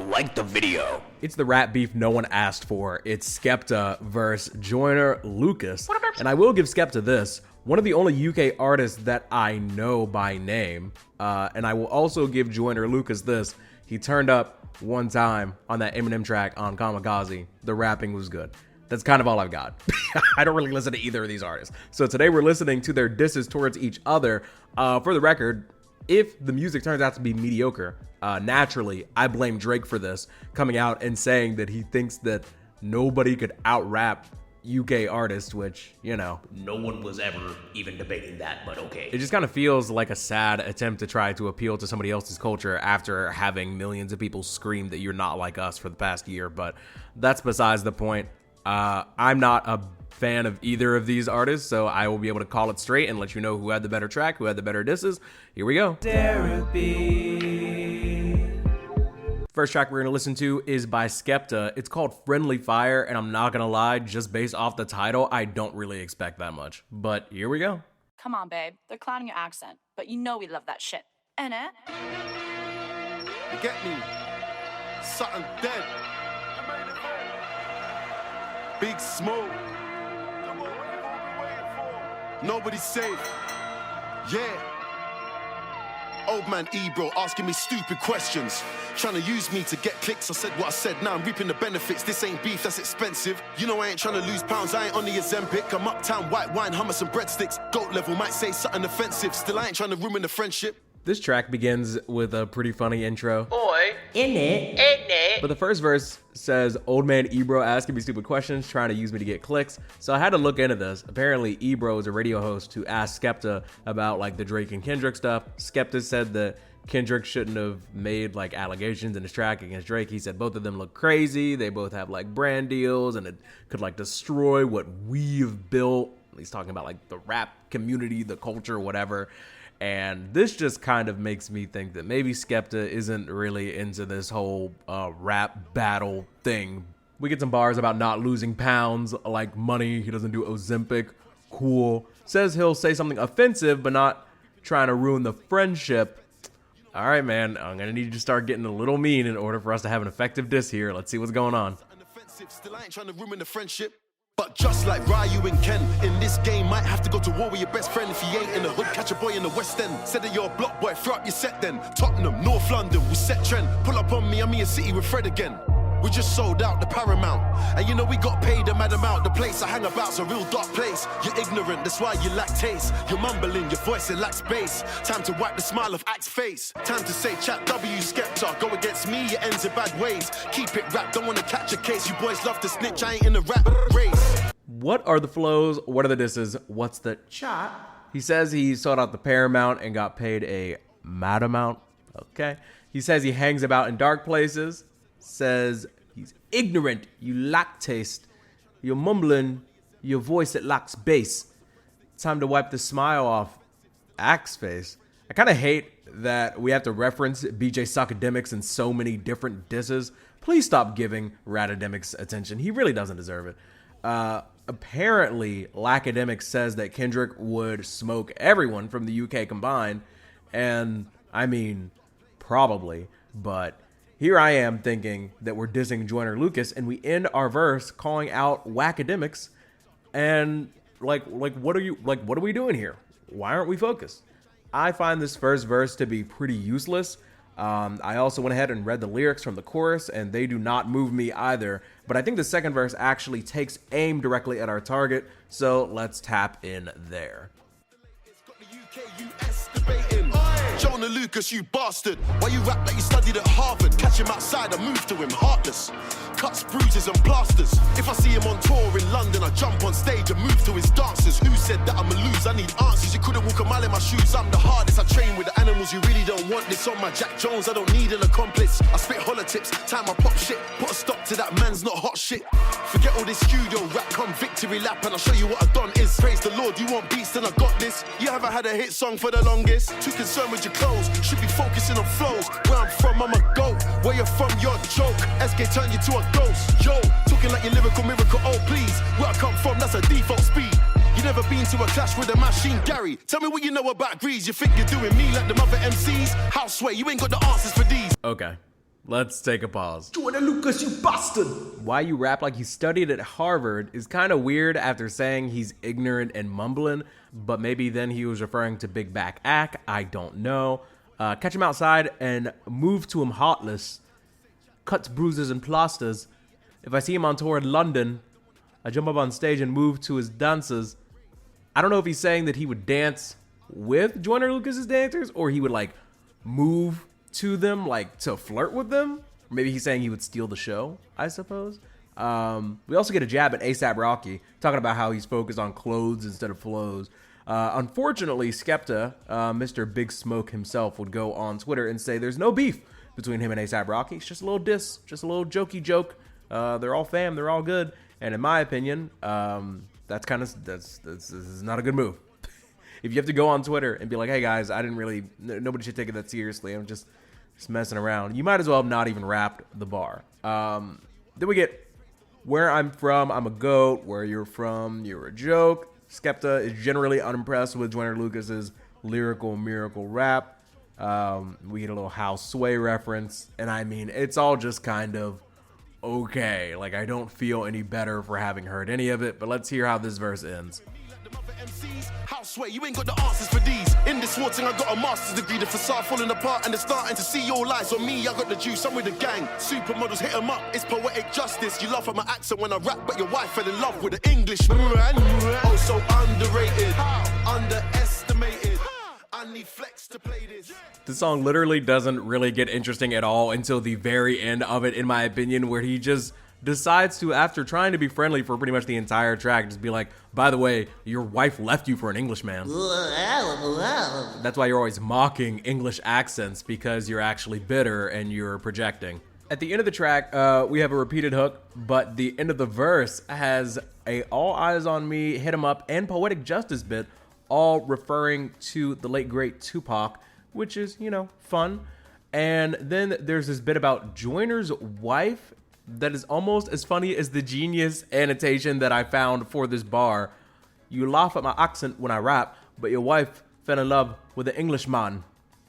like the video. It's the rap beef no one asked for. It's Skepta versus Joyner Lucas. And I will give Skepta this. One of the only UK artists that I know by name. And I will also give Joyner Lucas this. He turned up one time on that Eminem track on Kamikaze. The rapping was good. That's kind of all I've got. I don't really listen to either of these artists. So today we're listening to their disses towards each other. For the record, if the music turns out to be mediocre, naturally, I blame Drake for this, coming out and saying that he thinks that nobody could out-rap UK artists, which, you know. No one was ever even debating that, but okay. It just kind of feels like a sad attempt to try to appeal to somebody else's culture after having millions of people scream that you're not like us for the past year, but that's besides the point. I'm not a fan of either of these artists, so I will be able to call it straight and let you know who had the better track, who had the better disses. Here we go. Derapy. First track we're going to listen to is by Skepta. It's called Friendly Fire, and I'm not going to lie, just based off the title, I don't really expect that much. But here we go. Come on, babe. They're clowning your accent, but you know we love that shit. Innit? You get me? Something dead. Big smoke. Nobody's safe. Yeah. Old man Ebro asking me stupid questions. Trying to use me to get clicks. I said what I said, now I'm reaping the benefits. This ain't beef, that's expensive. You know I ain't trying to lose pounds, I ain't on the Ozempic. I'm uptown, white wine, hummus and breadsticks. Goat level, might say something offensive. Still I ain't trying to ruin the friendship. This track begins with a pretty funny intro. Oi. In it. But the first verse says, old man Ebro asking me stupid questions, trying to use me to get clicks. So I had to look into this. Apparently, Ebro is a radio host who asked Skepta about like the Drake and Kendrick stuff. Skepta said that Kendrick shouldn't have made like allegations in his track against Drake. He said both of them look crazy. They both have like brand deals and it could like destroy what we've built. He's talking about like the rap community, the culture, whatever. And this just kind of makes me think that maybe Skepta isn't really into this whole rap battle thing. We get some bars about not losing pounds, like money. He doesn't do Ozempic. Cool. Says he'll say something offensive, but not trying to ruin the friendship. All right, man. I'm going to need you to start getting a little mean in order for us to have an effective diss here. Let's see what's going on. Still I ain't trying to ruin the friendship. But just like Ryu and Ken, in this game might have to go to war with your best friend. If he ain't in the hood, catch a boy in the West End. Said that you're a block boy, throw up your set then. Tottenham, North London, we set trend. Pull up on me, I'm in a city with Fred again. We just sold out the Paramount. And you know we got paid a mad amount. The place I hang about's a real dark place. You're ignorant, that's why you lack taste. You're mumbling, your voice it lacks bass. Time to wipe the smile off Axe face. Time to say chat W Skepta. Go against me, it ends in bad ways. Keep it rap, don't wanna catch a case. You boys love to snitch, I ain't in the rap race. What are the flows? What are the disses? What's the chat? He says he sold out the Paramount and got paid a mad amount. Okay. He says he hangs about in dark places. Says he's ignorant. You lack taste. You're mumbling. Your voice, it lacks bass. Time to wipe the smile off Axe face. I kind of hate that we have to reference BJ Sockademics in so many different disses. Please stop giving Radademics attention. He really doesn't deserve it. Apparently, Lacademic says that Kendrick would smoke everyone from the UK combined. And, I mean, probably. But here I am thinking that we're dissing Joyner Lucas, and we end our verse calling out Whackademics. And, what are we doing here? Why aren't we focused? I find this first verse to be pretty useless. I also went ahead and read the lyrics from the chorus, and they do not move me either. But I think the second verse actually takes aim directly at our target, so let's tap in there. Joyner Lucas, you bastard. Why you rap like you studied at Harvard? Catch him outside, I move to him heartless. Cuts, bruises and plasters. If I see him on tour in London, I jump on stage and move to his dancers. Who said that I'ma lose? I need answers. You couldn't walk a mile in my shoes. I'm the hardest. I train with the animals. You really don't want this on my Jack Jones. I don't need an accomplice. I spit holler tips, time I pop shit. Put a stop to that man's not hot shit. Forget all this studio rap, come victory lap, and I'll show you what a done is. Praise the Lord, you want beats, then I got this. You haven't had a hit song for the longest. Too concerned with your clothes, should be focusing on flows. Where I'm from, I'm a goat. Where you're from, you're a joke. SK turn you to a ghost. Yo, talking like your lyrical miracle, oh please. Where I come from, that's a default speed. You never been to a clash with a machine, Gary. Tell me what you know about Grease. You think you're doing me like the other MCs? Houseway, you ain't got the answers for these. Okay. Let's take a pause. Joyner Lucas, you bastard! Why you rap like you studied at Harvard is kind of weird after saying he's ignorant and mumbling, but maybe then he was referring to Big Back Ack. I don't know. Catch him outside and move to him heartless. Cuts, bruises, and plasters. If I see him on tour in London, I jump up on stage and move to his dancers. I don't know if he's saying that he would dance with Joyner Lucas's dancers or he would like move to them, like to flirt with them. Or maybe he's saying he would steal the show, I suppose. We also get a jab at A$AP Rocky, talking about how he's focused on clothes instead of flows. Unfortunately, Skepta, Mr. Big Smoke himself, would go on Twitter and say there's no beef between him and A$AP Rocky. It's just a little diss, just a little jokey joke. They're all fam, they're all good. And in my opinion, that's this is not a good move. If you have to go on Twitter and be like, hey guys, nobody should take it that seriously. I'm just messing around. You might as well have not even rapped the bar. Then we get where I'm from, I'm a goat. Where you're from, you're a joke. Skepta is generally unimpressed with Joyner Lucas's lyrical miracle rap. We get a little House Sway reference. And I mean, it's all just kind of okay. Like, I don't feel any better for having heard any of it, but let's hear how this verse ends. Houseway, you ain't got the answers for these. In this war thing, I got a master's degree. The facade falling apart and they're starting to see all lies on me. I got the juice, I'm with the gang. Supermodels hit 'em up. It's poetic justice. You laugh at my accent when I rap, but your wife fell in love with the English man. Oh, so underrated, underestimated. I need flex to play this. The song literally doesn't really get interesting at all until the very end of it, in my opinion, where he just decides to, after trying to be friendly for pretty much the entire track, just be like, by the way, your wife left you for an Englishman. That's why you're always mocking English accents, because you're actually bitter and you're projecting. At the end of the track, we have a repeated hook, but the end of the verse has a all eyes on me, hit 'em up, and poetic justice bit, all referring to the late great Tupac, which is, fun. And then there's this bit about Joyner's wife that is almost as funny as the genius annotation that I found for this bar. You laugh at my accent when I rap, but your wife fell in love with an Englishman.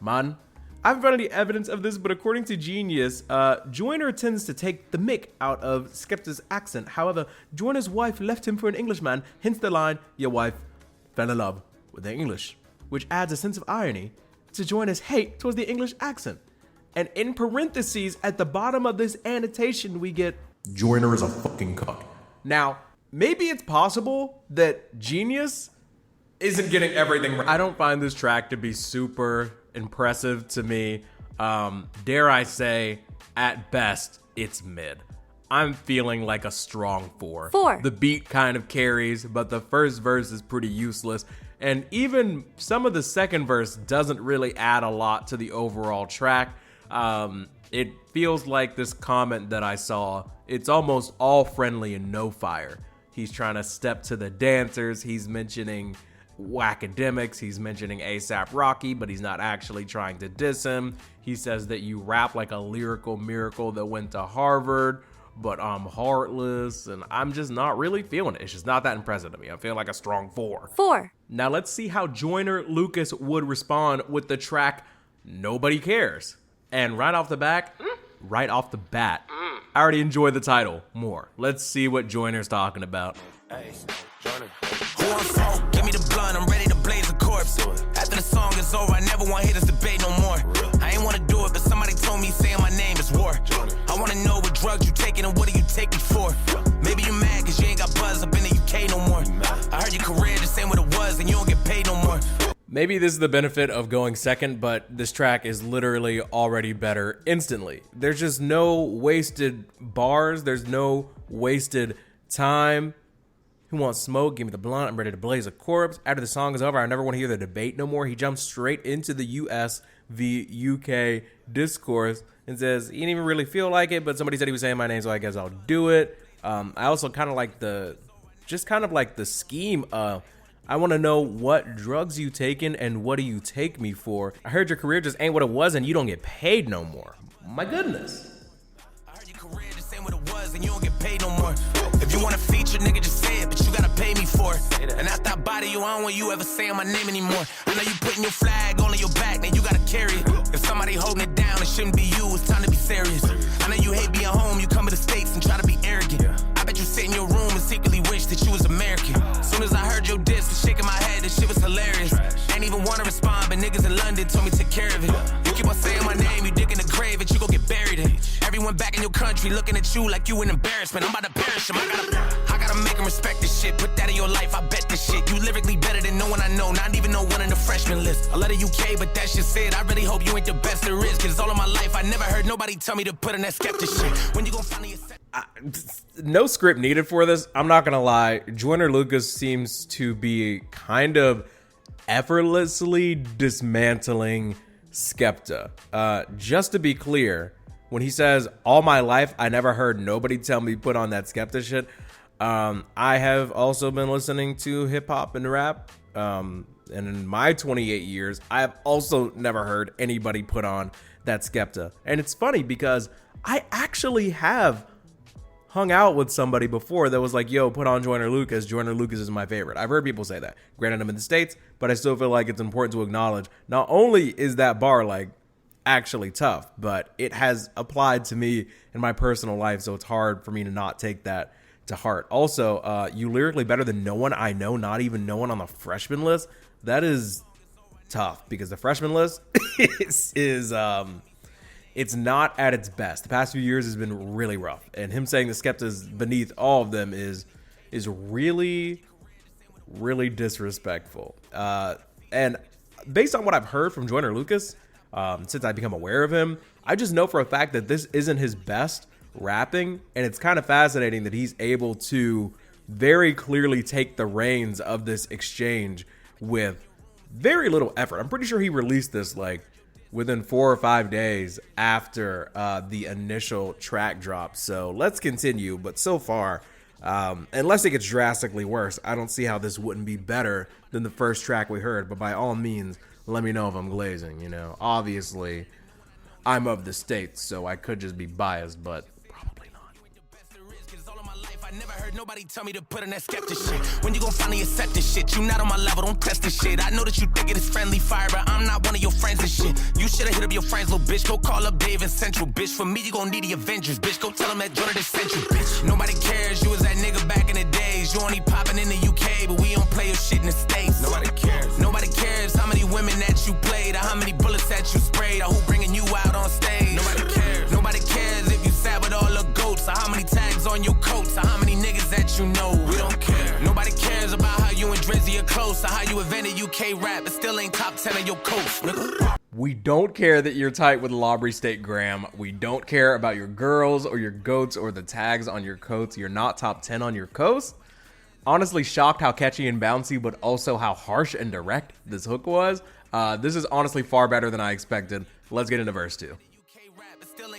Man. I haven't found any evidence of this, but according to Genius, Joyner tends to take the mick out of Skepta's accent. However, Joyner's wife left him for an Englishman, hence the line, your wife fell in love with the English, which adds a sense of irony to Joyner's hate towards the English accent. And in parentheses, at the bottom of this annotation, we get, Joyner is a fucking cuck. Now, maybe it's possible that Genius isn't getting everything right. I don't find this track to be super impressive to me. Dare I say, at best, it's mid. I'm feeling like a strong 4. 4. The beat kind of carries, but the first verse is pretty useless. And even some of the second verse doesn't really add a lot to the overall track. It feels like this comment that I saw, it's almost all friendly and no fire. He's trying to step to the dancers. He's mentioning academics. He's mentioning A$AP Rocky, but he's not actually trying to diss him. He says that you rap like a lyrical miracle that went to Harvard, but I'm heartless, and I'm just not really feeling it. It's just not that impressive to me. I'm feeling like a strong 4. 4. Now let's see how Joyner Lucas would respond with the track Nobody Cares. And right off the bat, I already enjoy the title more. Let's see what Joyner's talking about. Hey, Joyner. Who I'm for? Give me the blunt, I'm ready to blaze a corpse. After the song is over, I never want to hear this debate no more. I ain't want to do it, but somebody told me saying my name is war. I want to know what drugs you taking and what do you take me for? Maybe you mad because you ain't got buzz up in the UK no more. I heard your career just ain't what it was and you don't get paid no more. Maybe this is the benefit of going second, but this track is literally already better instantly. There's just no wasted bars. There's no wasted time. Who wants smoke? Give me the blunt. I'm ready to blaze a corpse. After the song is over, I never want to hear the debate no more. He jumps straight into the US v UK discourse and says, he didn't even really feel like it, but somebody said he was saying my name, so I guess I'll do it. I also kind of like the scheme of, I want to know what drugs you taking and what do you take me for? I heard your career just ain't what it was and you don't get paid no more. My goodness. I heard your career just ain't what it was and you don't get paid no more. If If you want a feature, nigga, just say it, but you gotta pay me for it. And after I body you, I don't want you ever saying my name anymore. I know you putting your flag all on your back, now you gotta carry it. If somebody holding it down, it shouldn't be you, it's time to be serious. I know you hate being home, you come to the States and try to be arrogant. I bet you sit in your room and secretly wish that you was American. Soon as I heard your diss, was shaking my head, this shit was hilarious. Ain't even wanna respond, but niggas in London told me to take care of it. You keep on saying my name, you dig in the grave, and you gon' get buried in. Everyone back in your country looking at you like you an embarrassment. I'm about to perish him, I gotta make him respect this shit. Put that in your life, I bet this shit. You lyrically better than no one I know, not even no one in the freshman list. I love the UK, but that shit said, I really hope you ain't the best there is. Cause all of my life, I never heard nobody tell me to put in that Skepta shit. When you gon' finally accept. No script needed for this. I'm not gonna lie. Joyner Lucas seems to be kind of effortlessly dismantling Skepta. Just to be clear, when he says, all my life, I never heard nobody tell me put on that Skepta shit. I have also been listening to hip hop and rap. And in my 28 years, I have also never heard anybody put on that Skepta. And it's funny because I actually have hung out with somebody before that was like, yo, put on Joyner Lucas. Joyner Lucas is my favorite. I've heard people say that. Granted, I'm in the States, but I still feel like it's important to acknowledge not only is that bar like actually tough, but it has applied to me in my personal life, so it's hard for me to not take that to heart. Also, you lyrically better than no one I know, not even no one on the freshman list. That is tough because the freshman list is it's not at its best. The past few years has been really rough, and him saying the Skepta's beneath all of them is really, really disrespectful. And based on what I've heard from Joyner Lucas, since I become aware of him, I just know for a fact that this isn't his best rapping, and it's kind of fascinating that he's able to very clearly take the reins of this exchange with very little effort. I'm pretty sure he released this like within 4 or 5 days after the initial track drop. So let's continue. But so far, unless it gets drastically worse, I don't see how this wouldn't be better than the first track we heard. But by all means, let me know if I'm glazing. You know, obviously, I'm of the States, so I could just be biased, but probably not. I never heard nobody tell me to put in that Skepta shit. When you gon' finally accept this shit? You not on my level, don't test this shit. I know that you think it is friendly fire, but I'm not one of your friends and shit. You should've hit up your friends, little bitch. Go call up Dave and Central, bitch. For me, you gon' need the Avengers, bitch. Go tell them that Jordan is Central, bitch. Nobody cares, you was that nigga back in the days. You only popping in the UK, but we don't play your shit in the States. Nobody cares. Nobody cares how many women that you played, or how many bullets that you sprayed, or who bringing you out on stage. Nobody cares. Nobody cares if you sat with all the goats, or how many tags on your coats, or how many niggas that you know. We don't care. Nobody cares about how you and Drizzy are close, or how you invented UK rap, but still ain't top 10 on your coast, nigga. We don't care that you're tight with Labrie State Graham. We don't care about your girls or your goats or the tags on your coats. You're not top 10 on your coast. Honestly shocked how catchy and bouncy, but also how harsh and direct this hook was. This is honestly far better than I expected. Let's get into verse 2.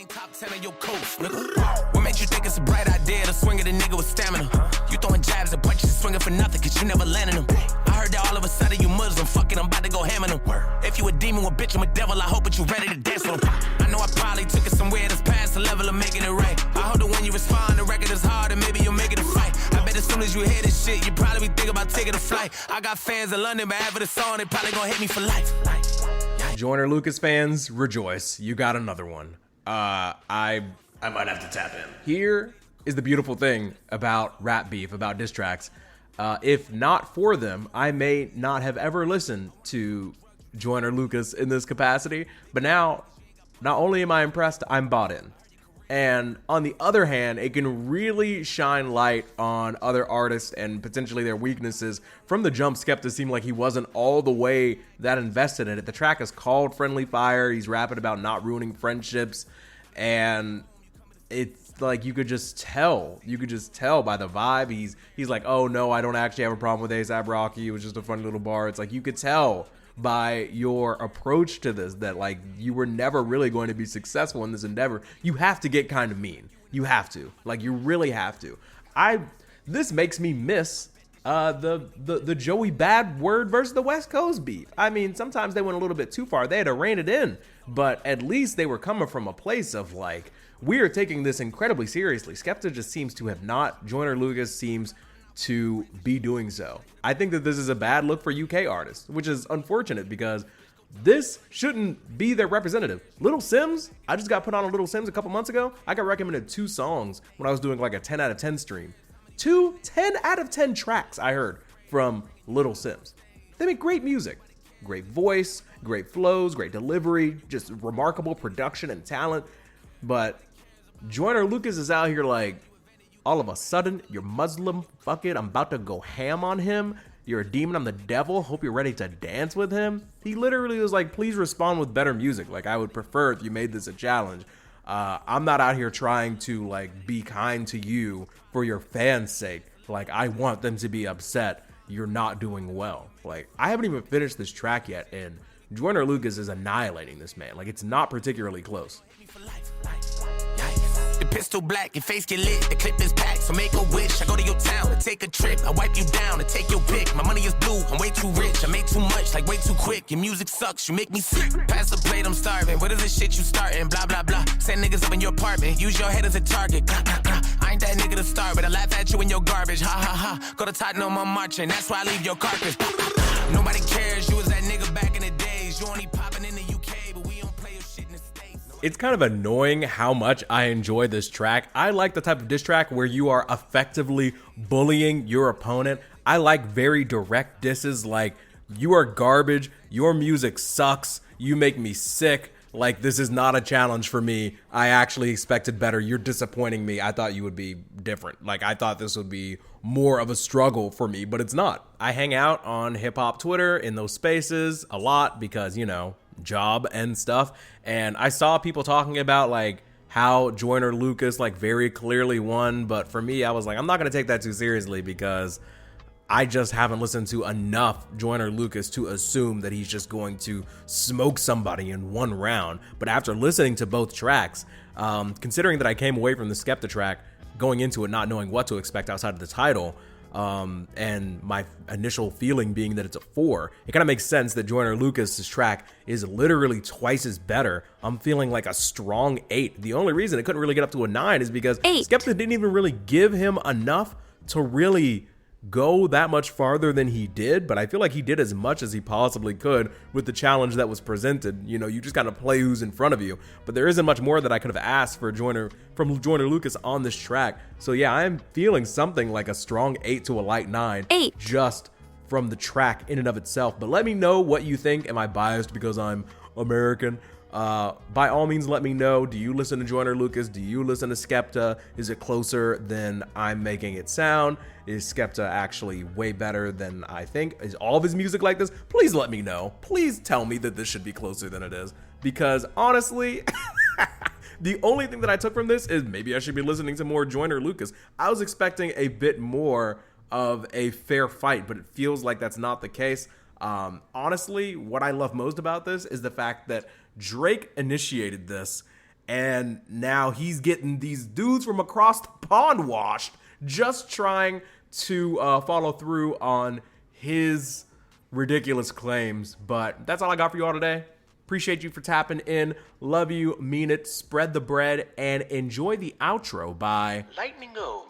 Top 10 on your coast, nigga. What made you think it's a bright idea to swing at a nigga with stamina? You throwing jabs and punches and swinging for nothing cause you never landed them. I heard that all of a sudden you Muslim, fuck it, I'm about to go ham in them. If you a demon, well bitch, I'm a devil, I hope that you ready to dance with them. I know I probably took it somewhere that's past the level of making it right. I hope that when you respond, the record is hard and maybe you'll make it a fight. I bet as soon as you hear this shit, you probably be thinking about taking a flight. I got fans in London, but after the song, they probably gonna hit me for life. Joyner Lucas fans, rejoice. You got another one. I might have to tap in. Here is the beautiful thing about rap beef, about diss tracks. If not for them, I may not have ever listened to Joyner Lucas in this capacity. But now, not only am I impressed, I'm bought in. And on the other hand, it can really shine light on other artists and potentially their weaknesses. From the jump, Skepta seemed like he wasn't all the way that invested in it. The track is called Friendly Fire. He's rapping about not ruining friendships. And it's like you could just tell. You could just tell by the vibe. He's like, oh no, I don't actually have a problem with A$AP Rocky. It was just a funny little bar. It's like you could tell by your approach to this that like you were never really going to be successful in this endeavor. You have to get kind of mean. You have to. Like you really have to. This makes me miss the Joey Bad Word versus the West Coast beat. I mean, sometimes they went a little bit too far. They had to rein it in but at least they were coming from a place of like, we are taking this incredibly seriously. Skepta just seems to have not. Joyner Lucas seems to be doing so. I think that this is a bad look for UK artists, which is unfortunate because this shouldn't be their representative. Little Sims, I just got put on a Little Sims a couple months ago. I got recommended 2 songs when I was doing like a 10 out of 10 stream. 2 10 out of 10 tracks I heard from Little Sims. They make great music, great voice, great flows, great delivery, just remarkable production and talent. But Joyner Lucas is out here like, all of a sudden, you're Muslim, fuck it, I'm about to go ham on him. You're a demon, I'm the devil, hope you're ready to dance with him. He literally was like, please respond with better music. Like, I would prefer if you made this a challenge. I'm not out here trying to like be kind to you for your fans' sake. Like, I want them to be upset you're not doing well. Like, I haven't even finished this track yet, and Joyner Lucas is annihilating this man. Like, it's not particularly close. The pistol black, your face get lit, the clip is packed, so make a wish. I go to your town and take a trip, I wipe you down and take your pick. My money is blue, I'm way too rich, I make too much, like way too quick. Your music sucks, you make me sick. Pass the plate, I'm starving. What is this shit you starting? Blah, blah, blah. Send niggas up in your apartment, use your head as a target. Blah, blah, blah. I ain't that nigga to start, but I laugh at you in your garbage. Ha, ha, ha. Go to Tottenham, I'm marching, that's why I leave your carcass. Nobody cares, you was that nigga back in the days. You only popping in the UK, but we don't play your shit in the States. It's kind of annoying how much I enjoy this track. I like the type of diss track where you are effectively bullying your opponent. I like very direct disses like, you are garbage, your music sucks, you make me sick, like this is not a challenge for me, I actually expected better, you're disappointing me, I thought you would be different. Like, I thought this would be more of a struggle for me, but it's not. I hang out on hip-hop Twitter in those spaces a lot because, you know, job and stuff, and I saw people talking about like how Joyner Lucas like very clearly won, but for me I was like, I'm not gonna take that too seriously because I just haven't listened to enough Joyner Lucas to assume that he's just going to smoke somebody in one round. But after listening to both tracks, considering that I came away from the Skepta track going into it not knowing what to expect outside of the title, and my initial feeling being that it's a 4, it kind of makes sense that Joyner Lucas's track is literally twice as better. I'm feeling like a strong 8. The only reason it couldn't really get up to a 9 is because 8. Skepta didn't even really give him enough to really go that much farther than he did, but I feel like he did as much as he possibly could with the challenge that was presented. You know, you just kind of play who's in front of you, but there isn't much more that I could have asked from Joyner Lucas on this track. So yeah, I'm feeling something like a strong 8 to a light 9 8 just from the track in and of itself. But let me know what you think. Am I biased because I'm American? By all means, let me know. Do you listen to Joyner Lucas? Do you listen to Skepta? Is it closer than I'm making it sound? Is Skepta actually way better than I think? Is all of his music like this? Please let me know. Please tell me that this should be closer than it is. Because honestly, the only thing that I took from this is maybe I should be listening to more Joyner Lucas. I was expecting a bit more of a fair fight, but it feels like that's not the case. Honestly, what I love most about this is the fact that Drake initiated this, and now he's getting these dudes from across the pond washed, just trying to follow through on his ridiculous claims. But that's all I got for you all today. Appreciate you for tapping in. Love you, mean it, spread the bread, and enjoy the outro by Lightning O.